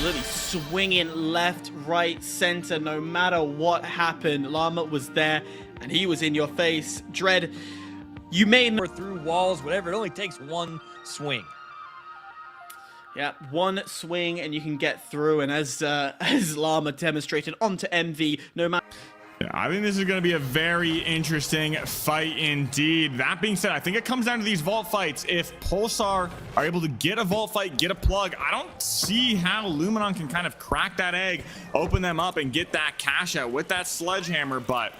absolutely swinging left, right, center. No matter what happened, Llama was there, and he was in your face. Dread, you may or through walls, whatever. It only takes one swing. Yeah, one swing and you can get through. And as Llama demonstrated onto MV, no matter. Yeah, I think this is going to be a very interesting fight indeed. That being said, I think it comes down to these vault fights. If Pulsar are able to get a vault fight, get a plug, I don't see how Luminon can kind of crack that egg, open them up, and get that cash out with that sledgehammer. But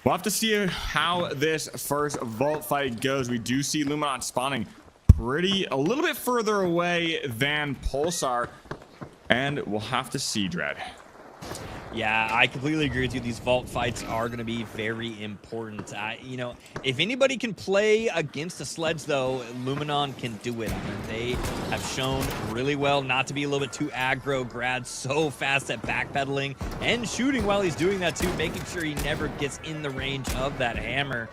we'll have to see how this first vault fight goes. We do see Luminon spawning a little bit further away than Pulsar, and we'll have to see, Dread. Yeah, I completely agree with you. These vault fights are going to be very important. You know, if anybody can play against the Sledge, though, Luminon can do it. I mean, they have shown really well not to be a little bit too aggro. Grad so fast at backpedaling and shooting while he's doing that, too, making sure he never gets in the range of that hammer.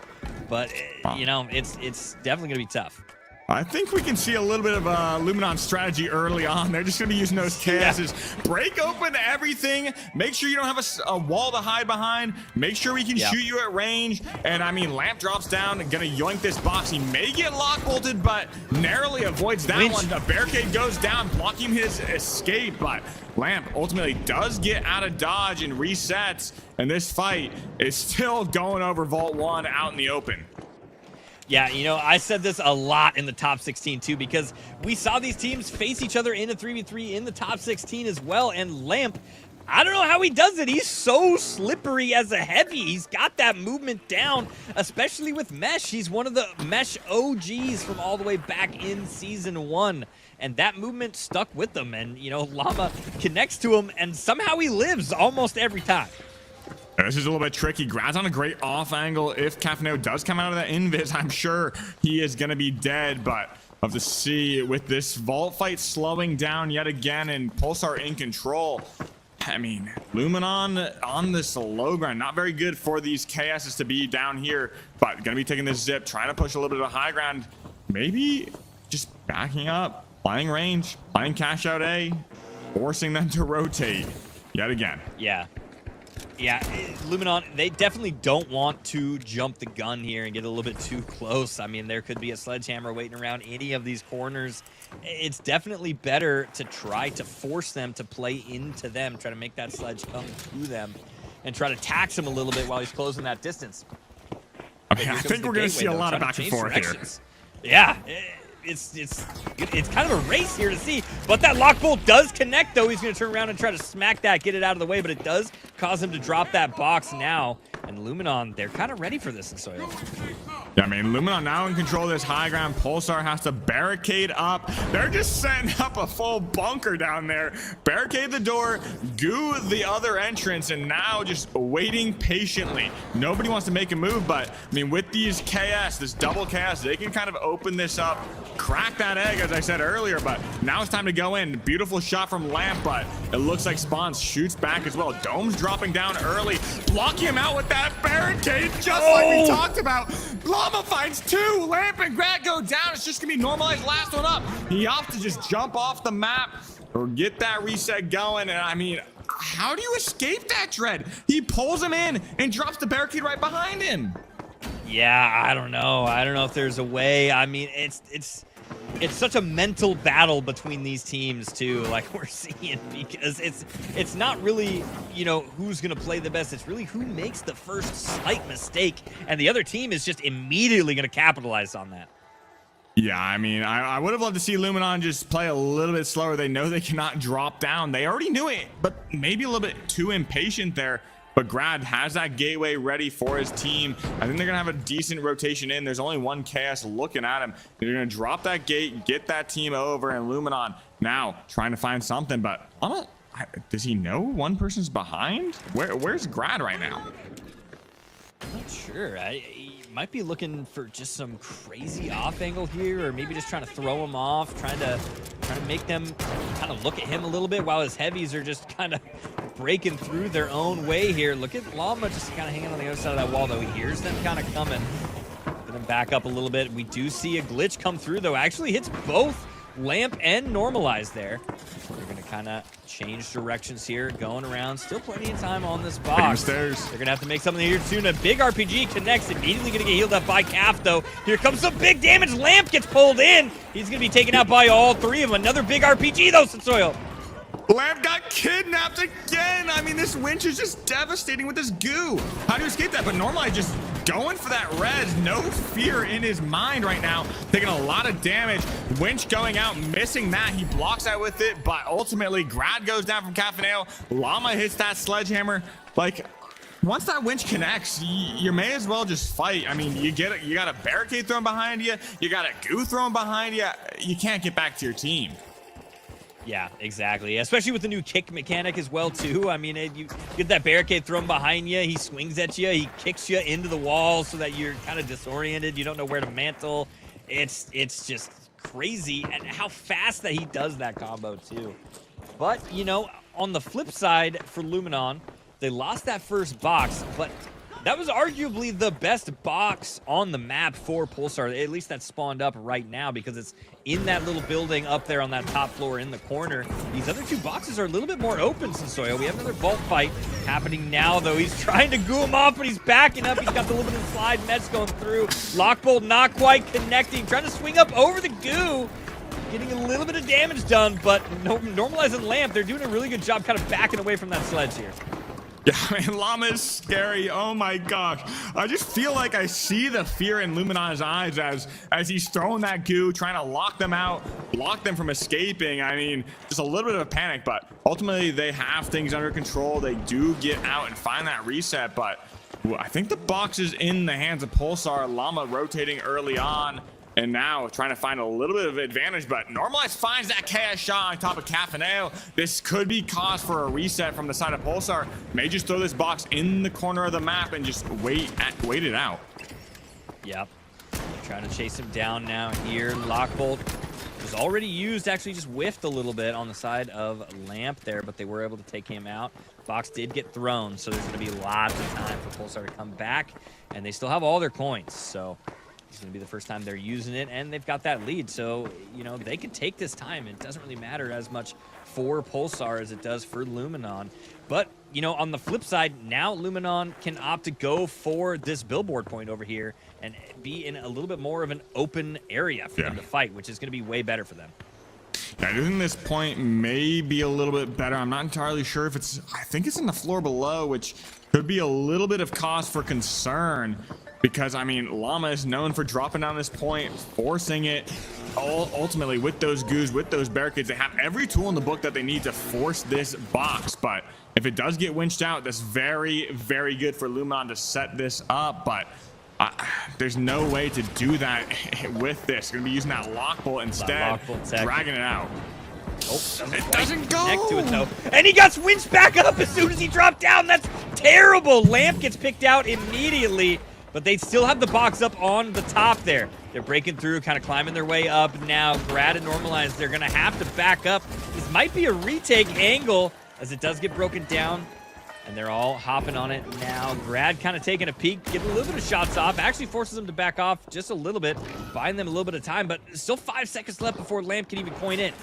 But, you know, it's definitely going to be tough. I think we can see a little bit of Luminon's strategy early on. They're just going to be using those KSs. Yeah. Break open everything. Make sure you don't have a wall to hide behind. Make sure we can shoot you at range. And, I mean, Lamp drops down and going to yoink this box. He may get lock-bolted, but narrowly avoids that one. The barricade goes down, blocking his escape. But Lamp ultimately does get out of dodge and resets. And this fight is still going over Vault 1 out in the open. Yeah, you know, I said this a lot in the top 16 too, because we saw these teams face each other in a 3v3 in the top 16 as well. And Lamp, I don't know how he does it. He's so slippery as a heavy. He's got that movement down, especially with Mesh. He's one of the Mesh OGs from all the way back in Season 1. And that movement stuck with him. And, you know, Llama connects to him, and somehow he lives almost every time. This is a little bit tricky. Grad's on a great off angle. If Cafano does come out of that invis, I'm sure he is going to be dead. But we'll have to see with this vault fight slowing down yet again and Pulsar in control. I mean, Luminon on this low ground, not very good for these KSs to be down here, but going to be taking this zip, trying to push a little bit of high ground. Maybe just backing up, playing range, playing cash out A, forcing them to rotate yet again. Yeah, Luminon, they definitely don't want to jump the gun here and get a little bit too close. I mean, there could be a sledgehammer waiting around any of these corners. It's definitely better to try to force them to play into them, try to make that sledge come to them, and try to tax him a little bit while he's closing that distance. I mean, I think we're going to see a lot of back and forth here. Yeah. It's kind of a race here to see, but that lock bolt does connect, though. He's going to turn around and try to smack that, get it out of the way, but it does cause him to drop that box now. And Luminon, they're kind of ready for this in Soil. Yeah, I mean, Luminon now in control of this high ground. Pulsar has to barricade up. They're just setting up a full bunker down there. Barricade the door, goo the other entrance, and now just waiting patiently. Nobody wants to make a move, but, I mean, with these KS, this double KS, they can kind of open this up, crack that egg, as I said earlier, but now it's time to go in. Beautiful shot from Lamp, but it looks like Spawns shoots back as well. Dome's dropping down early, blocking him out with that barricade, just like we talked about. Llama finds two. Lamp and Grad go down. It's just gonna be normalized. Last one up. He opts to just jump off the map or get that reset going. And I mean, how do you escape that, Dread? He pulls him in and drops the barricade right behind him. Yeah, I don't know. I don't know if there's a way. I mean, it's such a mental battle between these teams too, like we're seeing, because it's not really, you know, who's going to play the best. It's really who makes the first slight mistake, and the other team is just immediately going to capitalize on that. Yeah, I mean, I would have loved to see Luminon just play a little bit slower. They know they cannot drop down. They already knew it, but maybe a little bit too impatient there. But Grad has that gateway ready for his team. I think they're going to have a decent rotation in. There's only one KS looking at him. They're going to drop that gate, get that team over, and Luminon now trying to find something. But does he know one person's behind? Where's Grad right now? I'm not sure. He might be looking for just some crazy off angle here, or maybe just trying to throw him off, trying to make them kind of look at him a little bit while his heavies are just kind of breaking through their own way here. Look at Llama just kind of hanging on the other side of that wall, though. He hears them kind of coming. Get him back up a little bit. We do see a glitch come through, though. Actually hits both Lamp and Normalize there. They're going to kind of change directions here, going around. Still plenty of time on this box. Stairs. They're going to have to make something here soon. A big RPG connects, immediately going to get healed up by Calf, though. Here comes some big damage. Lamp gets pulled in. He's going to be taken out by all three of them. Another big RPG, though, Sensoil. Lamp got kidnapped again. I mean, this winch is just devastating with this goo. How do you escape that? But normally just going for that res. No fear in his mind right now. Taking a lot of damage. Winch going out, missing that. He blocks that with it, but ultimately Grad goes down from Cafaneo. Llama hits that sledgehammer. Like, once that winch connects, you may as well just fight. I mean, you got a barricade thrown behind you. You got a goo thrown behind you. You can't get back to your team. Yeah, exactly. Especially with the new kick mechanic as well, too. I mean, you get that barricade thrown behind you. He swings at you. He kicks you into the wall so that you're kind of disoriented. You don't know where to mantle. It's just crazy and how fast that he does that combo, too. But, you know, on the flip side for Luminon, they lost that first box, but that was arguably the best box on the map for Pulsar, at least that's spawned up right now, because it's in that little building up there on that top floor in the corner. These other two boxes are a little bit more open, Sensoil. We have another vault fight happening now, though. He's trying to goo him off, but he's backing up. He's got the limited slide. Mets going through. Lockbolt not quite connecting. Trying to swing up over the goo. Getting a little bit of damage done, but normalizing Lamp, they're doing a really good job kind of backing away from that sledge here. Yeah, man, Llama is scary. Oh my gosh. I just feel like I see the fear in Luminon's eyes as he's throwing that goo, trying to lock them out, block them from escaping. I mean, just a little bit of a panic, but ultimately they have things under control. They do get out and find that reset, but I think the box is in the hands of Pulsar. Llama rotating early on. And now trying to find a little bit of advantage, but Normalize finds that chaos shot on top of Cafaneo. This could be cause for a reset from the side of Pulsar. May just throw this box in the corner of the map and just wait it out. Yep. Trying to chase him down now here. Lockbolt was already used, actually just whiffed a little bit on the side of Lamp there, but they were able to take him out. Box did get thrown, so there's going to be lots of time for Pulsar to come back, and they still have all their coins, so it's going to be the first time they're using it, and they've got that lead. So, you know, they can take this time. It doesn't really matter as much for Pulsar as it does for Luminon. But, you know, on the flip side, now Luminon can opt to go for this billboard point over here and be in a little bit more of an open area for them to fight, which is going to be way better for them. Yeah, I think this point may be a little bit better. I'm not entirely sure if it's, I think it's in the floor below, which could be a little bit of cause for concern. Because, I mean, Llama is known for dropping down this point, forcing it. Ultimately, with those goos, with those barricades, they have every tool in the book that they need to force this box. But if it does get winched out, that's very, very good for Luminon to set this up. But there's no way to do that with this. Going to be using that lockbolt instead, dragging it out. Oh, it doesn't go. Connect to it, though. And he got winched back up as soon as he dropped down. That's terrible. Lamp gets picked out immediately. But they still have the box up on the top there. They're breaking through, kind of climbing their way up now. Grad and Normalized, they're going to have to back up. This might be a retake angle as it does get broken down. And they're all hopping on it now. Grad kind of taking a peek, getting a little bit of shots off. Actually forces them to back off just a little bit, buying them a little bit of time. But still 5 seconds left before Lamp can even coin in.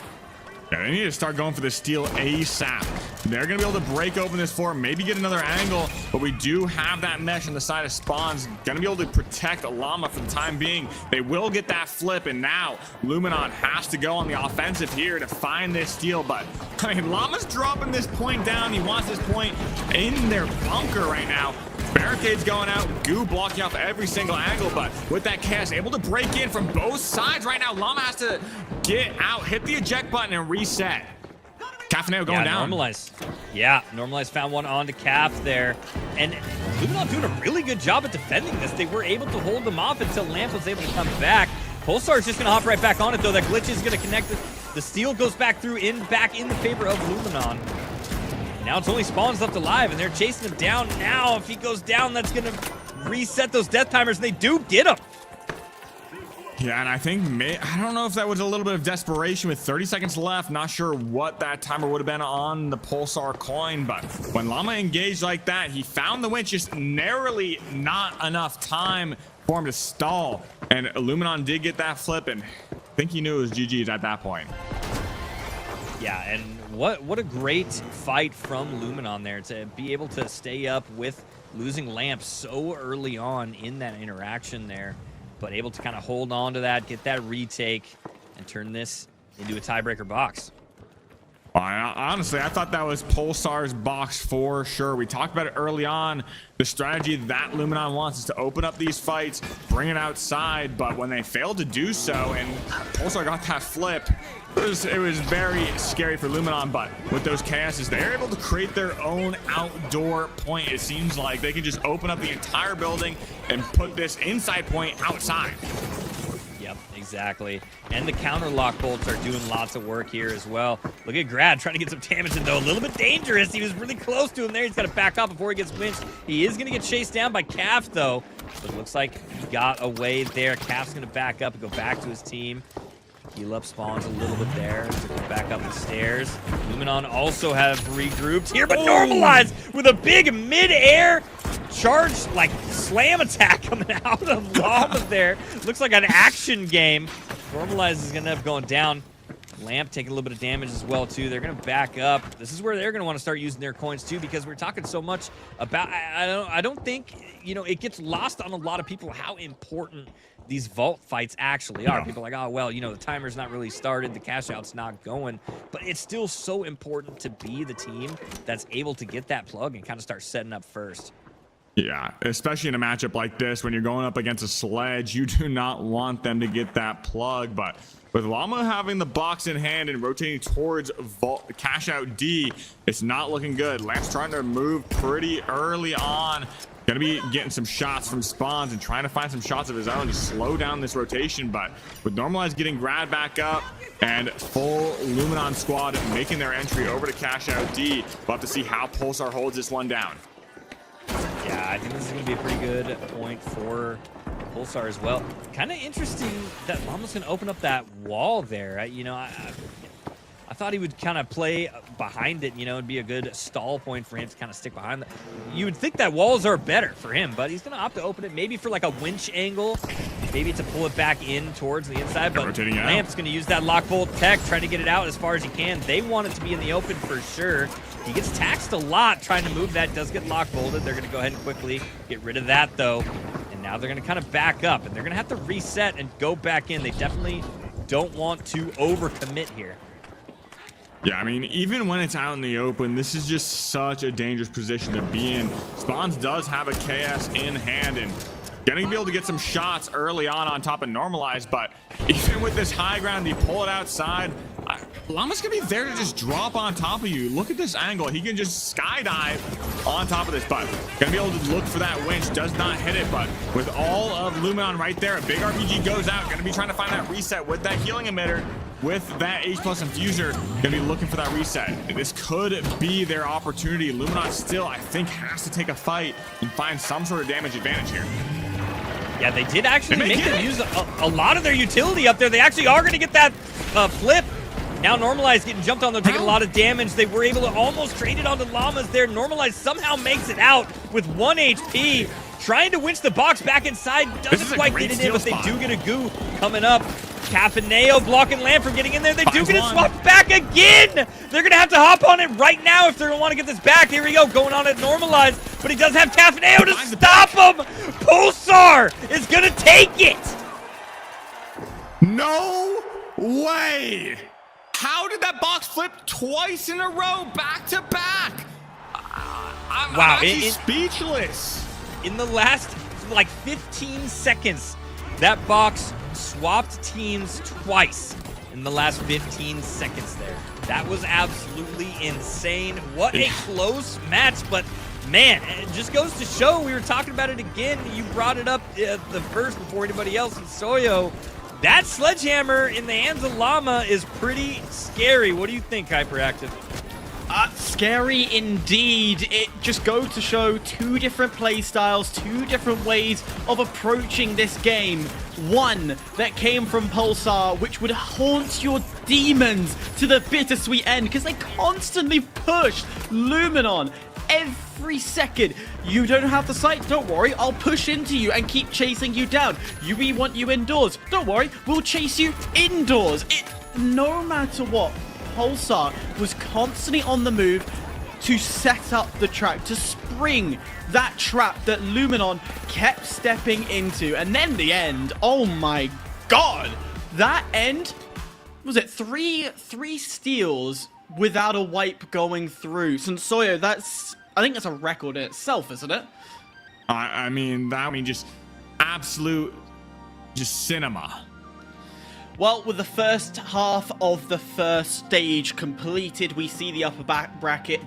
Yeah, they need to start going for the steal ASAP. They're going to be able to break open this floor, maybe get another angle, but we do have that mesh on the side of spawns. Going to be able to protect Llama for the time being. They will get that flip, and now Luminon has to go on the offensive here to find this steal, but I mean, Llama's dropping this point down. He wants this point in their bunker right now. Barricades going out, goo blocking off every single angle, but with that chaos, able to break in from both sides right now. Llama has to get out, hit the eject button, and reset. Cafaneo going down. Normalize. Yeah, Normalize found one onto Calf there. And Luminon doing a really good job at defending this. They were able to hold them off until Lamp was able to come back. Pulsar is just going to hop right back on it, though. That glitch is going to connect. The steal goes back through, back in the favor of Luminon. Now it's only Spawns left alive, and they're chasing him down now. If he goes down, that's going to reset those death timers, and they do get him. Yeah, and I think, I don't know if that was a little bit of desperation with 30 seconds left. Not sure what that timer would have been on the Pulsar coin, but when Llama engaged like that, he found the winch, just narrowly not enough time for him to stall. And Luminon did get that flip, and I think he knew it was GG's at that point. Yeah, and what a great fight from Luminon there to be able to stay up with losing Lamp so early on in that interaction there, but able to kind of hold on to that, get that retake, and turn this into a tiebreaker box. Honestly, I thought that was Pulsar's box for sure. We talked about it early on. The strategy that Luminon wants is to open up these fights, bring it outside, but when they failed to do so and Pulsar got that flip, it was very scary for Luminon. But with those chaoses, they're able to create their own outdoor point. It seems like they can just open up the entire building and put this inside point outside. Yep, exactly. And the counter lock bolts are doing lots of work here as well. Look at Grad trying to get some damage in, though. A little bit dangerous. He was really close to him there. He's got to back up before he gets winched. He is going to get chased down by Calf, though. But it looks like he got away there. Calf's going to back up and go back to his team. Heal up spawns a little bit there. Back up the stairs. Luminon also have regrouped here, but Normalized with a big mid-air charge, like slam attack coming out of Llama there. Looks like an action game. Normalized is going to end up going down. Lamp taking a little bit of damage as well, too. They're going to back up. This is where they're going to want to start using their coins, too, because we're talking so much about... I don't think, you know, it gets lost on a lot of people how important these vault fights actually are. People are like, oh, well, you know, the timer's not really started, the cash out's not going, but it's still so important to be the team that's able to get that plug and kind of start setting up first. Yeah, especially in a matchup like this, when you're going up against a sledge, you do not want them to get that plug. But with Llama having the box in hand and rotating towards cash out D, it's not looking good. Lamp's trying to move pretty early on. Gonna be getting some shots from spawns and trying to find some shots of his own to slow down this rotation. But with Normalized getting Grad back up and full Luminon squad making their entry over to cash out D, we'll have to see how Pulsar holds this one down. Yeah, I think this is going to be a pretty good point for Pulsar as well. Kind of interesting that Llama's going to open up that wall there. You know, I thought he would kind of play behind it, you know, it'd be a good stall point for him to kind of stick behind. You would think that walls are better for him, but he's going to opt to open it maybe for like a winch angle, maybe to pull it back in towards the inside. But Lamp's going to use that lock bolt tech, trying to get it out as far as he can. They want it to be in the open for sure. He gets taxed a lot trying to move that, does get lock bolted. They're going to go ahead and quickly get rid of that, though. And now they're going to kind of back up, and they're going to have to reset and go back in. They definitely don't want to overcommit here. Yeah, I mean, even when it's out in the open, this is just such a dangerous position to be in. Spawns does have a KS in hand and gonna be able to get some shots early on top of Normalized, but even with this high ground, you pull it outside, Llama's gonna be there to just drop on top of you. Look at this angle. He can just skydive on top of this, but gonna be able to look for that winch. Does not hit it, but with all of Luminon right there, a big RPG goes out. Gonna be trying to find that reset with that healing emitter. With that H+ infuser, gonna be looking for that reset. And this could be their opportunity. Luminon still, I think, has to take a fight and find some sort of damage advantage here. Yeah, they did actually make them use a lot of their utility up there. They actually are going to get that flip. Now Normalized getting jumped on, they're taking a lot of damage. They were able to almost trade it onto Llamas there. Normalized somehow makes it out with 1 HP. Trying to winch the box back inside. Doesn't quite get it in, but they do get a goo coming up. Cafaneo blocking Lamp from getting in there. They do get it swapped back again. They're going to have to hop on it right now if they're going to want to get this back. Here we go, going on it Normalized, but he does have Cafaneo to stop him. Pulsar is going to take it. No way. How did that box flip twice in a row, back to back? I'm actually speechless. In the last, like, 15 seconds, that box swapped teams twice in the last 15 seconds there. That was absolutely insane. What a close match, but man, it just goes to show, we were talking about it again. You brought it up the first before anybody else, and Soyo. That sledgehammer in the hands of Llama is pretty scary. What do you think, Hyperactive? Scary indeed. It just goes to show two different play styles, two different ways of approaching this game. One that came from Pulsar, which would haunt your demons to the bittersweet end, because they constantly pushed Luminon every second. You don't have the sight, don't worry, I'll push into you and keep chasing you down. We want you indoors, don't worry, we'll chase you indoors. No matter what, Pulsar was constantly on the move to set up the trap, to spring that trap that Luminon kept stepping into. And then the end, oh my god, that end, was it three steals without a wipe going through? Sensoyo, I think that's a record in itself, isn't it? I mean, just absolute, just cinema. Well, with the first half of the first stage completed, we see the upper bracket